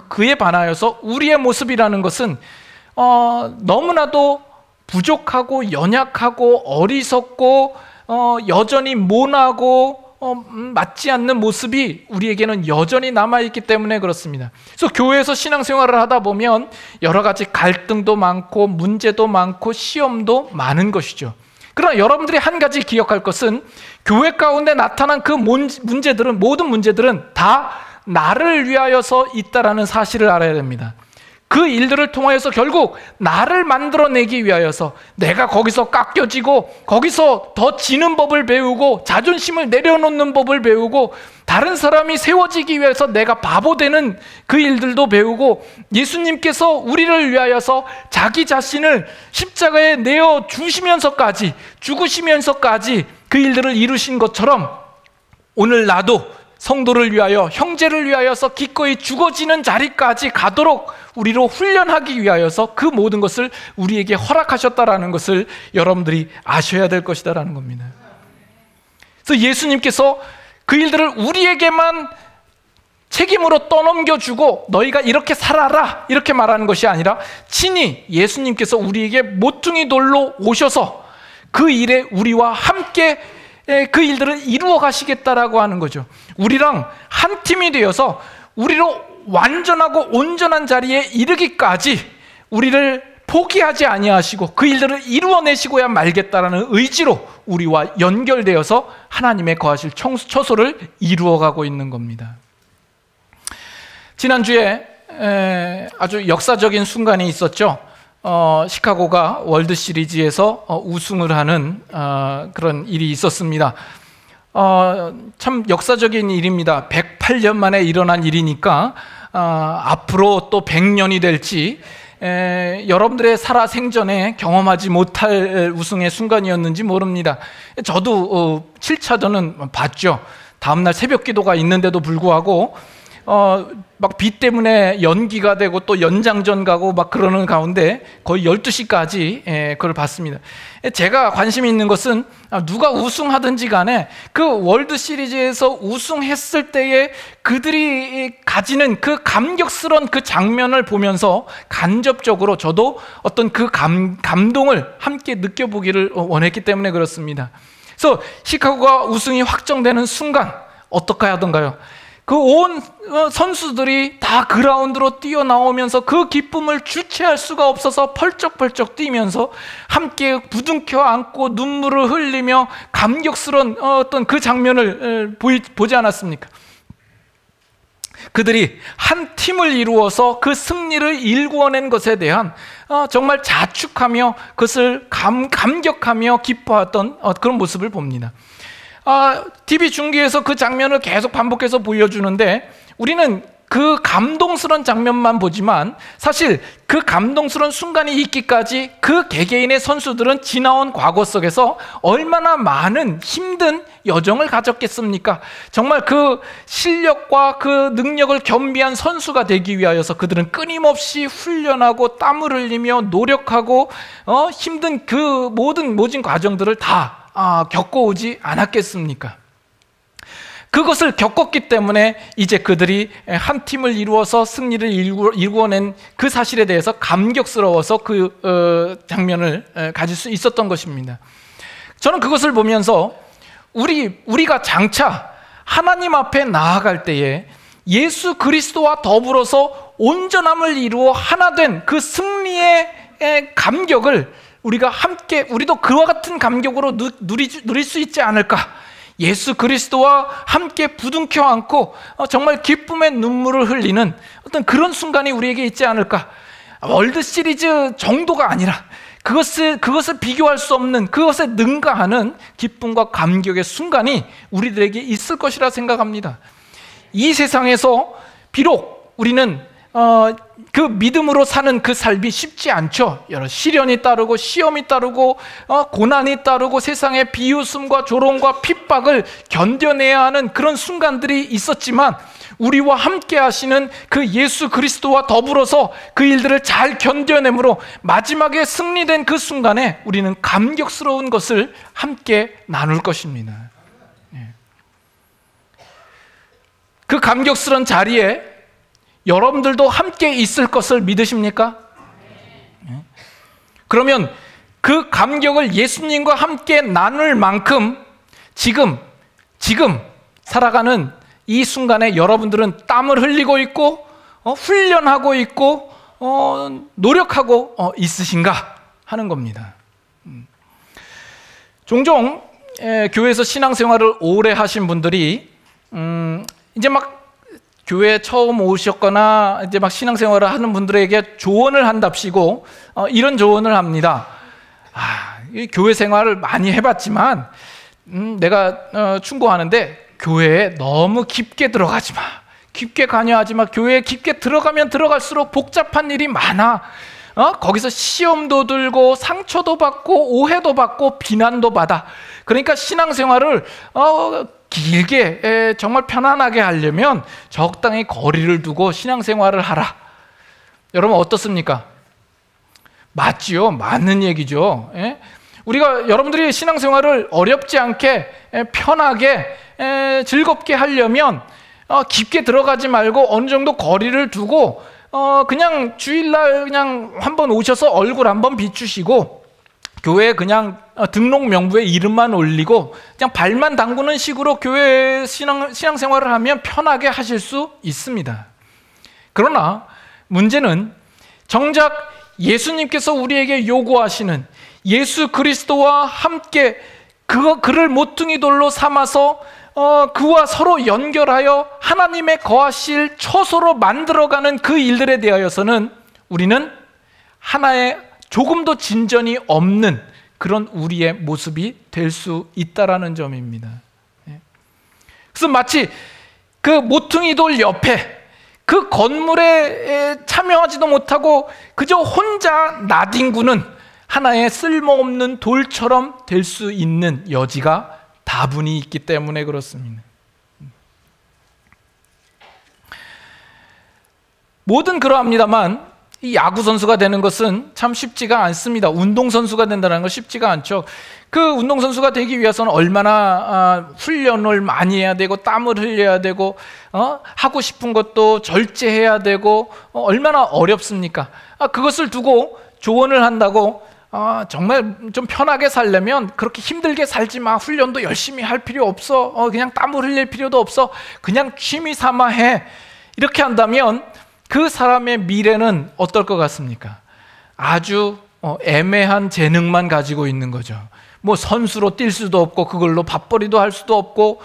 그에 반하여서 우리의 모습이라는 것은 너무나도 부족하고 연약하고 어리석고 여전히 모나고 맞지 않는 모습이 우리에게는 여전히 남아있기 때문에 그렇습니다. 그래서 교회에서 신앙생활을 하다 보면 여러 가지 갈등도 많고 문제도 많고 시험도 많은 것이죠. 그러나 여러분들이 한 가지 기억할 것은 교회 가운데 나타난 그 모든 문제들은 다 나를 위하여서 있다라는 사실을 알아야 됩니다. 그 일들을 통하여서 결국 나를 만들어내기 위하여서 내가 거기서 깎여지고 거기서 더 지는 법을 배우고 자존심을 내려놓는 법을 배우고 다른 사람이 세워지기 위해서 내가 바보 되는 그 일들도 배우고, 예수님께서 우리를 위하여서 자기 자신을 십자가에 내어 주시면서까지 죽으시면서까지 그 일들을 이루신 것처럼 오늘 나도 성도를 위하여 형제를 위하여서 기꺼이 죽어지는 자리까지 가도록 우리로 훈련하기 위하여서 그 모든 것을 우리에게 허락하셨다라는 것을 여러분들이 아셔야 될 것이다라는 겁니다. 그래서 예수님께서 그 일들을 우리에게만 책임으로 떠넘겨주고 너희가 이렇게 살아라 이렇게 말하는 것이 아니라 친히 예수님께서 우리에게 모퉁이 돌로 오셔서 그 일에 우리와 함께 그 일들을 이루어 가시겠다라고 하는 거죠. 우리랑 한 팀이 되어서 우리로 완전하고 온전한 자리에 이르기까지 우리를 포기하지 아니하시고 그 일들을 이루어내시고야 말겠다라는 의지로 우리와 연결되어서 하나님의 거하실 처소를 이루어가고 있는 겁니다. 지난주에 아주 역사적인 순간이 있었죠. 시카고가 월드 시리즈에서 우승을 하는 그런 일이 있었습니다. 참 역사적인 일입니다. 108년 만에 일어난 일이니까 앞으로 또 100년이 될지 여러분들의 살아생전에 경험하지 못할 우승의 순간이었는지 모릅니다. 저도 7차전은 봤죠. 다음날 새벽 기도가 있는데도 불구하고 막 비 때문에 연기가 되고 또 연장전 가고 막 그러는 가운데 거의 12시까지 그걸 봤습니다. 제가 관심이 있는 것은 누가 우승하든지 간에 그 월드 시리즈에서 우승했을 때에 그들이 가지는 그 감격스러운 그 장면을 보면서 간접적으로 저도 어떤 그 감동을 함께 느껴보기를 원했기 때문에 그렇습니다. 그래서 시카고가 우승이 확정되는 순간 어떻게 하던가요? 그 온 선수들이 다 그라운드로 뛰어나오면서 그 기쁨을 주체할 수가 없어서 펄쩍펄쩍 뛰면서 함께 부둥켜 안고 눈물을 흘리며 감격스러운 어떤 그 장면을 보지 않았습니까? 그들이 한 팀을 이루어서 그 승리를 일구어낸 것에 대한 정말 자축하며 그것을 감격하며 기뻐했던 그런 모습을 봅니다. TV 중계에서 그 장면을 계속 반복해서 보여주는데 우리는 그 감동스러운 장면만 보지만 사실 그 감동스러운 순간이 있기까지 그 개개인의 선수들은 지나온 과거 속에서 얼마나 많은 힘든 여정을 가졌겠습니까? 정말 그 실력과 그 능력을 겸비한 선수가 되기 위하여서 그들은 끊임없이 훈련하고 땀을 흘리며 노력하고 힘든 그 모든 과정들을 다 겪어오지 않았겠습니까? 그것을 겪었기 때문에 이제 그들이 한 팀을 이루어서 승리를 이루어낸 그 사실에 대해서 감격스러워서 그 장면을 가질 수 있었던 것입니다. 저는 그것을 보면서 우리가 장차 하나님 앞에 나아갈 때에 예수 그리스도와 더불어서 온전함을 이루어 하나 된 그 승리의 감격을 우리가 함께 우리도 그와 같은 감격으로 누릴 수 있지 않을까? 예수 그리스도와 함께 부둥켜 안고 정말 기쁨의 눈물을 흘리는 어떤 그런 순간이 우리에게 있지 않을까? 월드 시리즈 정도가 아니라 그것을 비교할 수 없는 그것에 능가하는 기쁨과 감격의 순간이 우리들에게 있을 것이라 생각합니다. 이 세상에서 비록 우리는 그 믿음으로 사는 그 삶이 쉽지 않죠. 여러 시련이 따르고 시험이 따르고 고난이 따르고 세상의 비웃음과 조롱과 핍박을 견뎌내야 하는 그런 순간들이 있었지만 우리와 함께 하시는 그 예수 그리스도와 더불어서 그 일들을 잘 견뎌내므로 마지막에 승리된 그 순간에 우리는 감격스러운 것을 함께 나눌 것입니다. 그 감격스러운 자리에 여러분들도 함께 있을 것을 믿으십니까? 그러면 그 감격을 예수님과 함께 나눌 만큼 지금 살아가는 이 순간에 여러분들은 땀을 흘리고 있고 훈련하고 있고 노력하고 있으신가 하는 겁니다. 종종 교회에서 신앙생활을 오래 하신 분들이 이제 막 교회에 처음 오셨거나 이제 막 신앙생활을 하는 분들에게 조언을 한답시고 이런 조언을 합니다. 이 교회 생활을 많이 해봤지만 내가 충고하는데 교회에 너무 깊게 들어가지 마. 깊게 관여하지 마. 교회에 깊게 들어가면 들어갈수록 복잡한 일이 많아. 거기서 시험도 들고 상처도 받고 오해도 받고 비난도 받아. 그러니까 신앙생활을 길게 정말 편안하게 하려면 적당히 거리를 두고 신앙생활을 하라. 여러분 어떻습니까? 맞지요? 맞는 얘기죠. 우리가 여러분들이 신앙생활을 어렵지 않게 편하게 즐겁게 하려면 깊게 들어가지 말고 어느 정도 거리를 두고 그냥 주일날 그냥 한번 오셔서 얼굴 한번 비추시고 교회에 그냥 등록 명부에 이름만 올리고 그냥 발만 담그는 식으로 교회 신앙생활을 하면 편하게 하실 수 있습니다. 그러나 문제는 정작 예수님께서 우리에게 요구하시는 예수 그리스도와 함께 그를 모퉁이 돌로 삼아서 그와 서로 연결하여 하나님의 거하실 처소로 만들어가는 그 일들에 대하여서는 우리는 하나의 조금도 진전이 없는 그런 우리의 모습이 될 수 있다라는 점입니다. 그래서 마치 그 모퉁이 돌 옆에 그 건물에 참여하지도 못하고 그저 혼자 나뒹구는 하나의 쓸모없는 돌처럼 될 수 있는 여지가 다분히 있기 때문에 그렇습니다. 뭐든 그러합니다만 이 야구 선수가 되는 것은 참 쉽지가 않습니다. 운동 선수가 된다는 건 쉽지가 않죠. 그 운동 선수가 되기 위해서는 얼마나 훈련을 많이 해야 되고 땀을 흘려야 되고 하고 싶은 것도 절제해야 되고 얼마나 어렵습니까? 그것을 두고 조언을 한다고 정말 좀 편하게 살려면 그렇게 힘들게 살지 마. 훈련도 열심히 할 필요 없어. 그냥 땀을 흘릴 필요도 없어. 그냥 취미 삼아 해. 이렇게 한다면 그 사람의 미래는 어떨 것 같습니까? 아주 애매한 재능만 가지고 있는 거죠. 뭐 선수로 뛸 수도 없고 그걸로 밥벌이도 할 수도 없고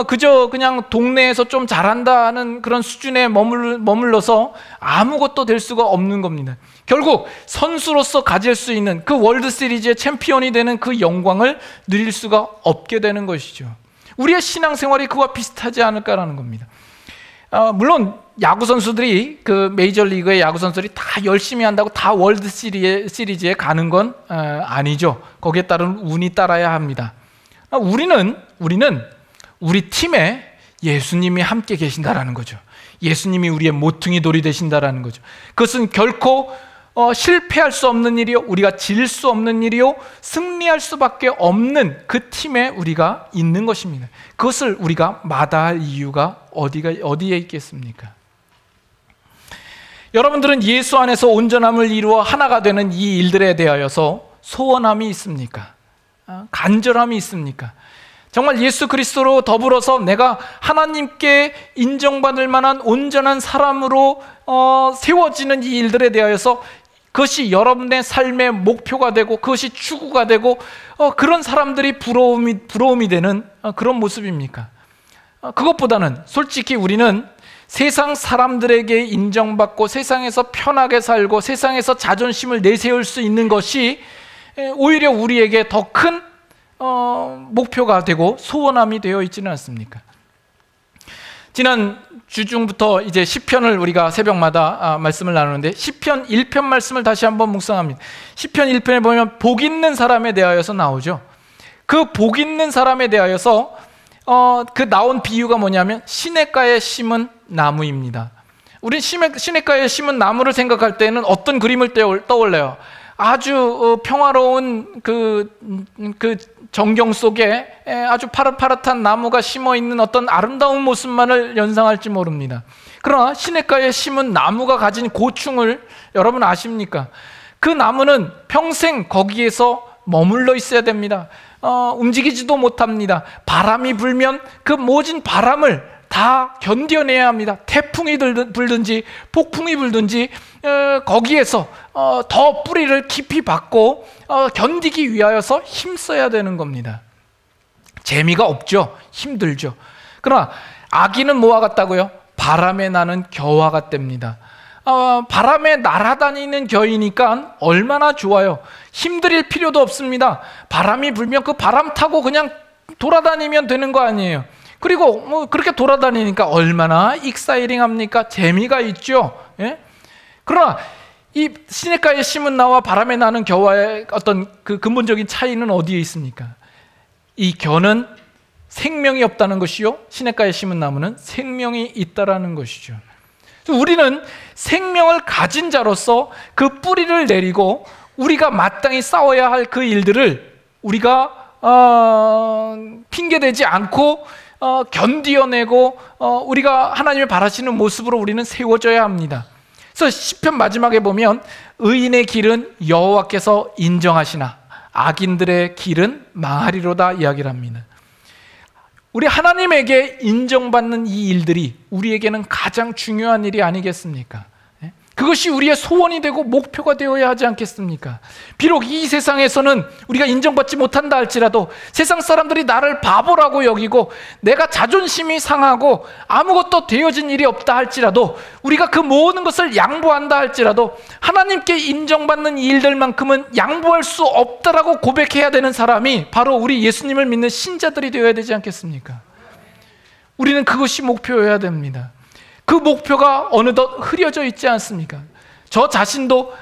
그저 그냥 동네에서 좀 잘한다는 그런 수준에 머물러서 아무것도 될 수가 없는 겁니다. 결국 선수로서 가질 수 있는 그 월드 시리즈의 챔피언이 되는 그 영광을 누릴 수가 없게 되는 것이죠. 우리의 신앙생활이 그와 비슷하지 않을까라는 겁니다. 물론 야구 선수들이 그 메이저리그의 야구 선수들이 다 열심히 한다고 다 월드 시리즈에 가는 건 아니죠. 거기에 따른 운이 따라야 합니다. 우리는 우리 팀에 예수님이 함께 계신다라는 거죠. 예수님이 우리의 모퉁이 돌이 되신다라는 거죠. 그것은 결코 실패할 수 없는 일이요, 우리가 질 수 없는 일이요, 승리할 수밖에 없는 그 팀에 우리가 있는 것입니다. 그것을 우리가 마다할 이유가 어디에 있겠습니까? 여러분들은 예수 안에서 온전함을 이루어 하나가 되는 이 일들에 대하여서 소원함이 있습니까? 간절함이 있습니까? 정말 예수 그리스도로 더불어서 내가 하나님께 인정받을 만한 온전한 사람으로 세워지는 이 일들에 대하여서 그것이 여러분의 삶의 목표가 되고 그것이 추구가 되고 그런 사람들이 부러움이 되는 그런 모습입니까? 그것보다는 솔직히 우리는 세상 사람들에게 인정받고 세상에서 편하게 살고 세상에서 자존심을 내세울 수 있는 것이 오히려 우리에게 더 큰 목표가 되고 소원함이 되어 있지는 않습니까? 지난 주중부터 이제 시편을 우리가 새벽마다 말씀을 나누는데 시편 1편 말씀을 다시 한번 묵상합니다. 시편 1편에 보면 복 있는 사람에 대하여서 나오죠. 그 복 있는 사람에 대하여서 그 나온 비유가 뭐냐면 시냇가에 심은 나무입니다. 우린 시냇가에 심은 나무를 생각할 때는 어떤 그림을 떠올려요? 아주 평화로운 그 정경 속에 아주 파릇파릇한 나무가 심어 있는 어떤 아름다운 모습만을 연상할지 모릅니다. 그러나 시냇가에 심은 나무가 가진 고충을 여러분 아십니까? 그 나무는 평생 거기에서 머물러 있어야 됩니다. 움직이지도 못합니다. 바람이 불면 그 모진 바람을 다 견뎌내야 합니다. 태풍이 불든지 폭풍이 불든지 거기에서 더 뿌리를 깊이 박고 견디기 위하여서 힘써야 되는 겁니다. 재미가 없죠. 힘들죠. 그러나 아기는 뭐와 같다고요? 바람에 나는 겨와 같답니다. 바람에 날아다니는 겨이니까 얼마나 좋아요. 힘들일 필요도 없습니다. 바람이 불면 그 바람 타고 그냥 돌아다니면 되는 거 아니에요. 그리고 뭐 그렇게 돌아다니니까 얼마나 익사이링합니까? 재미가 있죠. 예? 그러나 이 시냇가에 심은 나와 바람에 나는 겨와의 어떤 그 근본적인 차이는 어디에 있습니까? 이 겨는 생명이 없다는 것이요, 시냇가에 심은 나무는 생명이 있다라는 것이죠. 우리는 생명을 가진 자로서 그 뿌리를 내리고 우리가 마땅히 싸워야 할 그 일들을 우리가 핑계대지 않고 견디어내고 우리가 하나님을 바라시는 모습으로 우리는 세워져야 합니다. 그래서 시편 마지막에 보면 의인의 길은 여호와께서 인정하시나 악인들의 길은 망하리로다 이야기를 합니다. 우리 하나님에게 인정받는 이 일들이 우리에게는 가장 중요한 일이 아니겠습니까? 그것이 우리의 소원이 되고 목표가 되어야 하지 않겠습니까? 비록 이 세상에서는 우리가 인정받지 못한다 할지라도 세상 사람들이 나를 바보라고 여기고 내가 자존심이 상하고 아무것도 되어진 일이 없다 할지라도 우리가 그 모든 것을 양보한다 할지라도 하나님께 인정받는 일들만큼은 양보할 수 없다라고 고백해야 되는 사람이 바로 우리 예수님을 믿는 신자들이 되어야 되지 않겠습니까? 우리는 그것이 목표여야 됩니다. 그 목표가 어느덧 흐려져 있지 않습니까? 저 자신도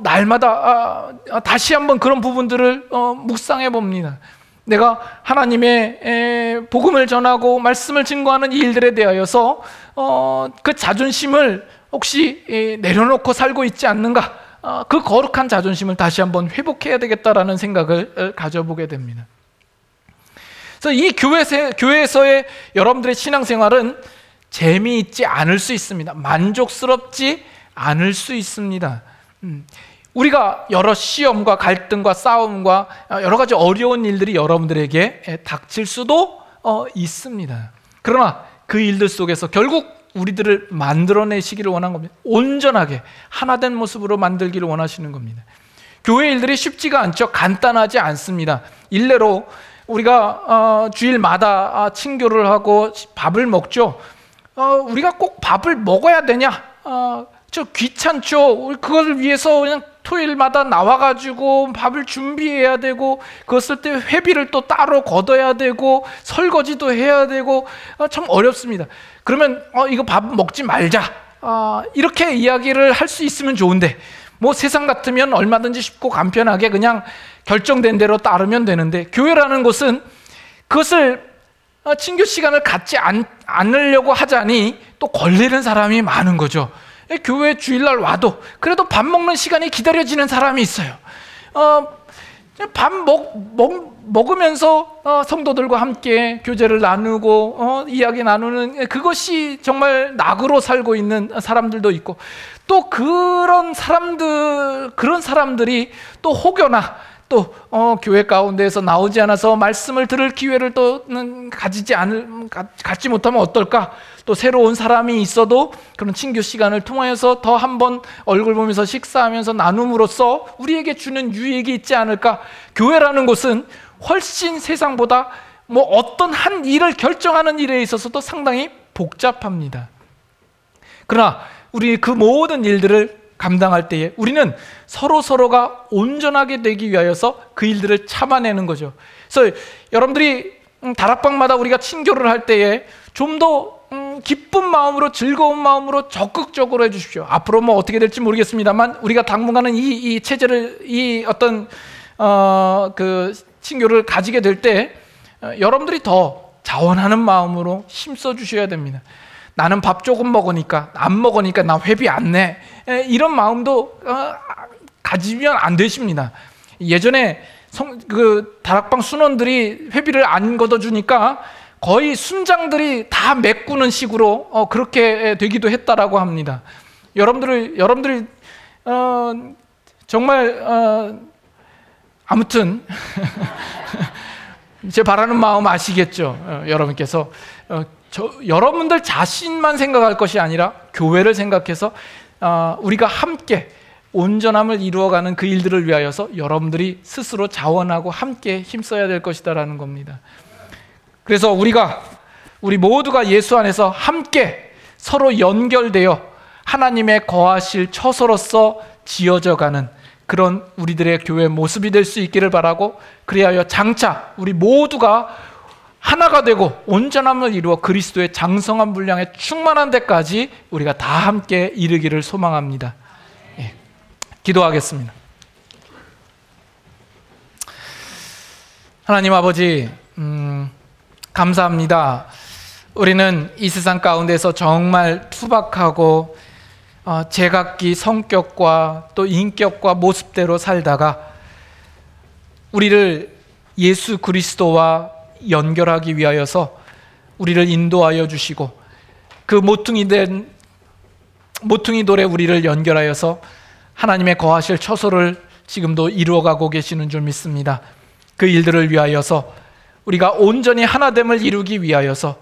날마다 다시 한번 그런 부분들을 묵상해 봅니다. 내가 하나님의 복음을 전하고 말씀을 증거하는 이 일들에 대하여서 그 자존심을 혹시 내려놓고 살고 있지 않는가? 그 거룩한 자존심을 다시 한번 회복해야 되겠다라는 생각을 가져보게 됩니다. 그래서 이 교회에서의 여러분들의 신앙생활은 재미있지 않을 수 있습니다. 만족스럽지 않을 수 있습니다. 우리가 여러 시험과 갈등과 싸움과 여러 가지 어려운 일들이 여러분들에게 닥칠 수도 있습니다. 그러나 그 일들 속에서 결국 우리들을 만들어내시기를 원한 겁니다. 온전하게 하나된 모습으로 만들기를 원하시는 겁니다. 교회 일들이 쉽지가 않죠. 간단하지 않습니다. 일례로 우리가 주일마다 친교를 하고 밥을 먹죠. 우리가 꼭 밥을 먹어야 되냐? 저 귀찮죠. 그걸 위해서 그냥 토요일마다 나와가지고 밥을 준비해야 되고, 그것을 때 회비를 또 따로 걷어야 되고, 설거지도 해야 되고, 참 어렵습니다. 그러면 이거 밥 먹지 말자, 이렇게 이야기를 할 수 있으면 좋은데, 뭐 세상 같으면 얼마든지 쉽고 간편하게 그냥 결정된 대로 따르면 되는데, 교회라는 곳은 그것을 친교 시간을 갖지 않으려고 하자니 또 걸리는 사람이 많은 거죠. 교회 주일날 와도 그래도 밥 먹는 시간이 기다려지는 사람이 있어요. 밥 먹으면서 성도들과 함께 교제를 나누고 이야기 나누는 그것이 정말 낙으로 살고 있는 사람들도 있고, 또 그런 사람들이 또 혹여나 또 교회 가운데에서 나오지 않아서 말씀을 들을 기회를 또 갖지 못하면 어떨까? 또 새로운 사람이 있어도 그런 친교 시간을 통하여서 더 한번 얼굴 보면서 식사하면서 나눔으로써 우리에게 주는 유익이 있지 않을까? 교회라는 곳은 훨씬 세상보다 뭐 어떤 한 일을 결정하는 일에 있어서도 상당히 복잡합니다. 그러나 우리 그 모든 일들을 감당할 때에 우리는 서로가 온전하게 되기 위하여서 그 일들을 참아내는 거죠. 그래서 여러분들이 다락방마다 우리가 친교를 할 때에 좀 더 기쁜 마음으로, 즐거운 마음으로 적극적으로 해주십시오. 앞으로 뭐 어떻게 될지 모르겠습니다만 우리가 당분간은 이 체제를, 이 어떤 그 친교를 가지게 될 때 여러분들이 더 자원하는 마음으로 힘써 주셔야 됩니다. 나는 밥 조금 먹으니까, 안 먹으니까 나 회비 안 내, 이런 마음도 가지면 안 되십니다. 예전에 그 다락방 순원들이 회비를 안 걷어주니까 거의 순장들이 다 메꾸는 식으로 그렇게 되기도 했다라고 합니다. 여러분들이 정말 아무튼 제 바라는 마음 아시겠죠? 여러분께서 여러분들 자신만 생각할 것이 아니라 교회를 생각해서 우리가 함께 온전함을 이루어가는 그 일들을 위하여서 여러분들이 스스로 자원하고 함께 힘써야 될 것이다라는 겁니다. 그래서 우리 모두가 예수 안에서 함께 서로 연결되어 하나님의 거하실 처소로서 지어져가는 그런 우리들의 교회 모습이 될 수 있기를 바라고, 그리하여 장차 우리 모두가 하나가 되고 온전함을 이루어 그리스도의 장성한 분량에 충만한 데까지 우리가 다 함께 이르기를 소망합니다. 예, 기도하겠습니다. 하나님 아버지, 감사합니다. 우리는 이 세상 가운데서 정말 투박하고 제각기 성격과 또 인격과 모습대로 살다가 우리를 예수 그리스도와 연결하기 위하여서 우리를 인도하여 주시고, 그 모퉁이 돌에 우리를 연결하여서 하나님의 거하실 처소를 지금도 이루어가고 계시는 줄 믿습니다. 그 일들을 위하여서 우리가 온전히 하나됨을 이루기 위하여서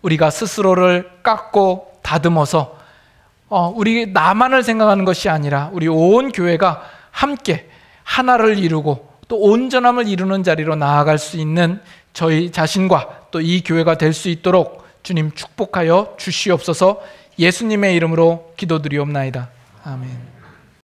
우리가 스스로를 깎고 다듬어서 우리 나만을 생각하는 것이 아니라 우리 온 교회가 함께 하나를 이루고 또 온전함을 이루는 자리로 나아갈 수 있는 저희 자신과 또 이 교회가 될 수 있도록 주님 축복하여 주시옵소서. 예수님의 이름으로 기도드리옵나이다. 아멘.